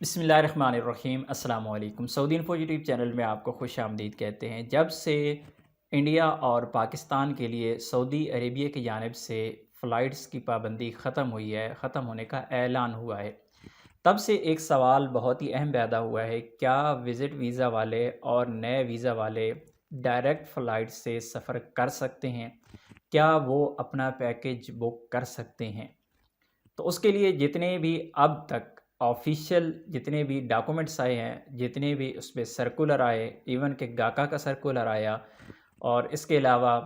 بسم اللہ الرحمن الرحیم۔ السلام علیکم۔ سعودی انفو یوٹیوب چینل میں آپ کو خوش آمدید کہتے ہیں۔ جب سے انڈیا اور پاکستان کے لیے سعودی عربیہ کی جانب سے فلائٹس کی پابندی ختم ہوئی ہے، ختم ہونے کا اعلان ہوا ہے، تب سے ایک سوال بہت ہی اہم پیدا ہوا ہے: کیا وزٹ ویزا والے اور نئے ویزا والے ڈائریکٹ فلائٹ سے سفر کر سکتے ہیں؟ کیا وہ اپنا پیکج بک کر سکتے ہیں؟ تو اس کے لیے جتنے بھی اب تک آفیشیل جتنے بھی ڈاکومنٹس آئے ہیں، جتنے بھی اس پہ سرکولر آئے، ایون کہ گاکا کا سرکولر آیا، اور اس کے علاوہ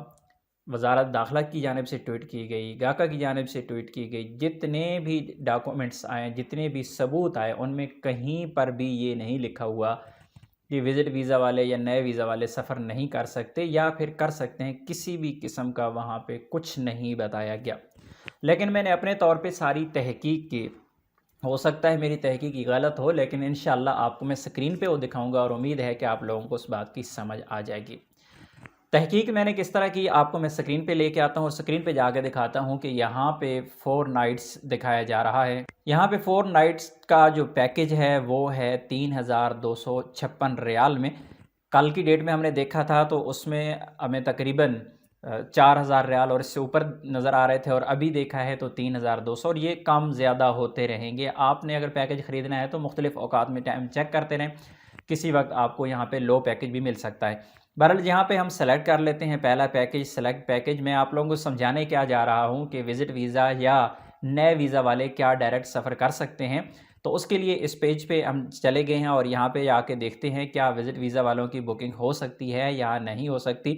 وزارت داخلہ کی جانب سے ٹویٹ کی گئی، گاکا کی جانب سے ٹویٹ کی گئی، جتنے بھی ڈاکومنٹس آئے، جتنے بھی ثبوت آئے، ان میں کہیں پر بھی یہ نہیں لکھا ہوا کہ وزٹ ویزا والے یا نئے ویزا والے سفر نہیں کر سکتے، یا پھر کر سکتے ہیں۔ کسی بھی قسم کا وہاں پہ کچھ نہیں بتایا گیا۔ لیکن میں نے اپنے طور پہ ساری تحقیق کی، ہو سکتا ہے میری تحقیق غلط ہو، لیکن انشاءاللہ آپ کو میں سکرین پہ وہ دکھاؤں گا، اور امید ہے کہ آپ لوگوں کو اس بات کی سمجھ آ جائے گی۔ تحقیق میں نے کس طرح کی آپ کو میں سکرین پہ لے کے آتا ہوں، اور سکرین پہ جا کے دکھاتا ہوں کہ یہاں پہ 4 نائٹس دکھایا جا رہا ہے۔ یہاں پہ 4 نائٹس کا جو پیکج ہے وہ ہے 3256 ریال میں۔ کل کی ڈیٹ میں ہم نے دیکھا تھا تو اس میں ہمیں تقریباً 4000 ریال اور اس سے اوپر نظر آ رہے تھے، اور ابھی دیکھا ہے تو 3200، اور یہ کم زیادہ ہوتے رہیں گے۔ آپ نے اگر پیکج خریدنا ہے تو مختلف اوقات میں ٹائم چیک کرتے رہیں، کسی وقت آپ کو یہاں پہ لو پیکج بھی مل سکتا ہے۔ بہرحال یہاں پہ ہم سلیکٹ کر لیتے ہیں پہلا پیکج، سلیکٹ پیکج۔ میں آپ لوگوں کو سمجھانے کیا جا رہا ہوں کہ وزٹ ویزا یا نئے ویزا والے کیا ڈائریکٹ سفر کر سکتے ہیں۔ تو اس کے لیے اس پیج پہ ہم چلے گئے ہیں، اور یہاں پہ آ کے دیکھتے ہیں کیا وزٹ ویزا والوں کی بکنگ ہو سکتی ہے یا نہیں ہو سکتی۔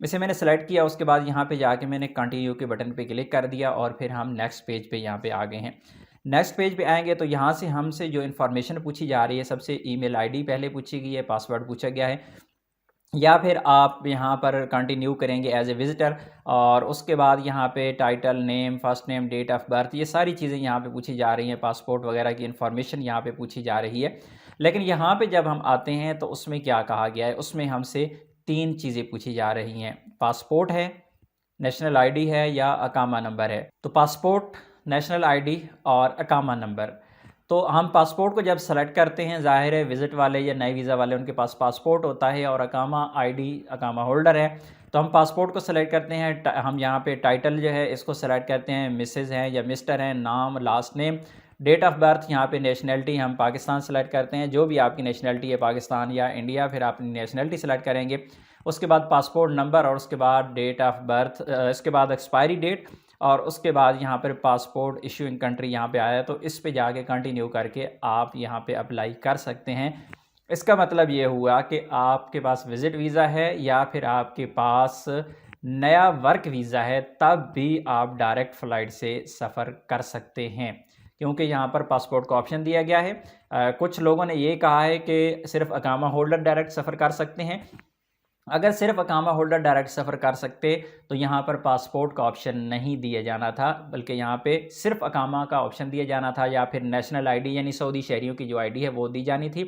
اسے میں نے سلیکٹ کیا، اس کے بعد یہاں پہ جا کے میں نے کنٹینیو کے بٹن پہ کلک کر دیا، اور پھر ہم نیکسٹ پیج پہ یہاں پہ آ گئے ہیں۔ نیکسٹ پیج پہ آئیں گے تو یہاں سے ہم سے جو انفارمیشن پوچھی جا رہی ہے، سب سے ای میل آئی ڈی پہلے پوچھی گئی ہے، پاسورڈ پوچھا گیا ہے، یا پھر آپ یہاں پر کنٹینیو کریں گے ایز اے وزٹر، اور اس کے بعد یہاں پہ title, name, first name, date of birth, یہ ساری چیزیں یہاں پہ پوچھی جا رہی ہیں، پاسپورٹ وغیرہ کی انفارمیشن یہاں پہ پوچھی جا رہی ہے۔ لیکن یہاں پہ جب ہم آتے ہیں تو اس میں کیا کہا گیا ہے، اس میں ہم سے 3 چیزیں پوچھی جا رہی ہیں: پاسپورٹ ہے، نیشنل آئی ڈی ہے، یا اقامہ نمبر ہے۔ تو پاسپورٹ، نیشنل آئی ڈی اور اقامہ نمبر۔ تو ہم پاسپورٹ کو جب سلیکٹ کرتے ہیں، ظاہر ہے وزٹ والے یا نئے ویزا والے ان کے پاس پاسپورٹ ہوتا ہے، اور اقامہ آئی ڈی اقامہ ہولڈر ہے، تو ہم پاسپورٹ کو سلیکٹ کرتے ہیں۔ ہم یہاں پہ ٹائٹل جو ہے اس کو سلیکٹ کرتے ہیں، مسز ہیں یا مسٹر ہیں، نام، last name, date of birth, یہاں پہ نیشنلٹی ہم پاکستان سلیکٹ کرتے ہیں، جو بھی آپ کی نیشنلٹی ہے، پاکستان یا انڈیا، پھر آپ نیشنلٹی سلیکٹ کریں گے۔ اس کے بعد پاسپورٹ نمبر، اور اس کے بعد ڈیٹ آف برتھ، اس کے بعد ایکسپائری ڈیٹ، اور اس کے بعد یہاں پر پاسپورٹ ایشوئنگ کنٹری یہاں پہ آیا ہے، تو اس پہ جا کے کنٹینیو کر کے آپ یہاں پہ اپلائی کر سکتے ہیں۔ اس کا مطلب یہ ہوا کہ آپ کے پاس وزٹ ویزا ہے یا پھر آپ کے پاس نیا ورک ویزا ہے، تب بھی آپ ڈائریکٹ فلائٹ سے سفر کر سکتے ہیں، کیونکہ یہاں پر پاسپورٹ کا آپشن دیا گیا ہے۔ کچھ لوگوں نے یہ کہا ہے کہ صرف اقامہ ہولڈر ڈائریکٹ سفر کر سکتے ہیں۔ اگر صرف اقامہ ہولڈر ڈائریکٹ سفر کر سکتے تو یہاں پر پاسپورٹ کا آپشن نہیں دیا جانا تھا، بلکہ یہاں پہ صرف اقامہ کا آپشن دیا جانا تھا، یا پھر نیشنل آئی ڈی یعنی سعودی شہریوں کی جو آئی ڈی ہے وہ دی جانی تھی۔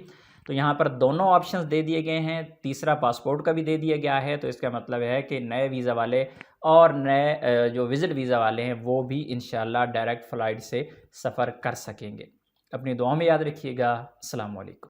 تو یہاں پر دونوں آپشنز دے دیے گئے ہیں، تیسرا پاسپورٹ کا بھی دے دیا گیا ہے۔ تو اس کا مطلب ہے کہ نئے ویزا والے اور نئے جو وزٹ ویزا والے ہیں وہ بھی انشاءاللہ ڈائریکٹ فلائٹ سے سفر کر سکیں گے۔ اپنی دعاؤں میں یاد رکھیے گا۔ السلام علیکم۔